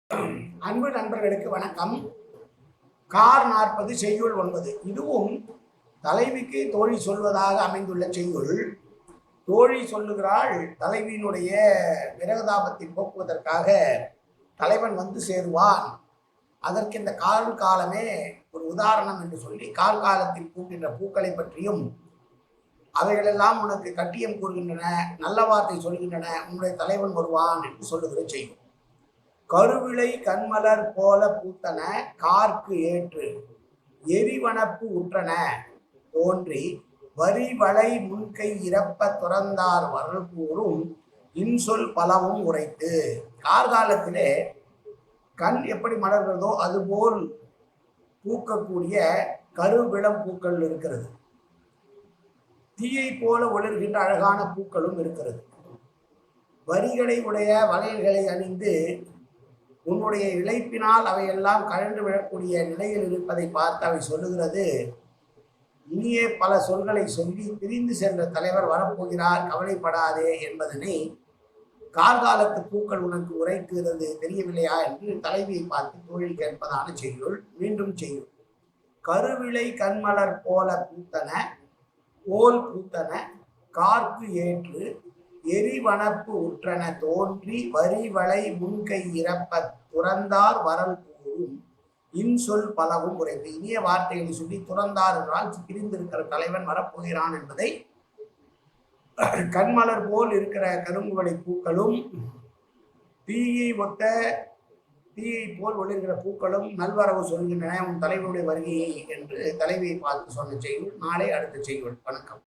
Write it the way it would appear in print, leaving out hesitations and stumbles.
அன்பு நண்பர்களுக்கு வணக்கம். கார் 40 செய்யுள் 9. இதுவும் தலைவிக்கு தோழி சொல்வதாக அமைந்துள்ள செய்யுள். தோழி சொல்லுகிறாள், தலைவியினுடைய விரகதாபத்தை போக்குவதற்காக தலைவன் வந்து சேருவான். அதற்கு இந்த காலமே ஒரு உதாரணம் என்று சொல்லி காலத்தில் பூக்கின்ற பூக்களை பற்றியும் அவைகளெல்லாம் உனக்கு கட்டியம் கூறுகின்றன, நல்ல வார்த்தை சொல்கின்றன, உன்னுடைய தலைவன் வருவான் என்று சொல்லுகிற செய்யும். கருவிளை கண்மலர் போல பூத்தன கார்க்கு ஏற்று எரிவனப்பு உற்றன தோன்றி வரிவளை முன்கை இறப்ப துறந்தார் வரல் கூறும் இன்சொல் பலவும் உரைத்து. கார்காலத்திலே கண் எப்படி மலர்கிறதோ அதுபோல் பூக்கக்கூடிய கருவிளம் பூக்கள் இருக்கிறது. தீயை போல ஒளிர்கின்ற அழகான பூக்களும் இருக்கிறது. வரிகளை உடைய வளையல்களை அணிந்து உன்னுடைய இழைப்பினால் அவையெல்லாம் கழன்று விழக்கூடிய நிலையில் இருப்பதை பார்த்து அவை சொல்லுகிறது, இனியே பல சொல்களை சொல்லி பிரிந்து சென்ற தலைவர் வரப்போகிறார், கவலைப்படாதே என்பதனை கார்காலத்து பூக்கள் உனக்கு உரைக்கிறது தெரியவில்லையா என்று தலைவியை பார்த்து தோழி கேட்பதான செய்யுள். மீண்டும் செய்யுள். கருவிளை கண்மலர் போல பூத்தன பூத்தன கார்க்கு ஏற்று எரிவனப்பு உற்றன தோன்றி வரிவளை முன்கை இறப்ப துறந்தார் வரல் கூறும் இன்சொல் பலவும் உரைத்து. இனிய வார்த்தைகளை சொல்லி துறந்தார் என்றால் பிரிந்திருக்கிற தலைவன் வரப்போகிறான் என்பதை கண்மலர் போல் இருக்கிற கருங்குவளை பூக்களும் தீயை போல் ஒளிர்கிற பூக்களும் நல்வரவு சொல்கின்றன உன் தலைவனுடைய வருகையை என்று தலைவியை பார்த்து சொன்ன செய்யுள். நாளை அடுத்த செய்யுள். வணக்கம்.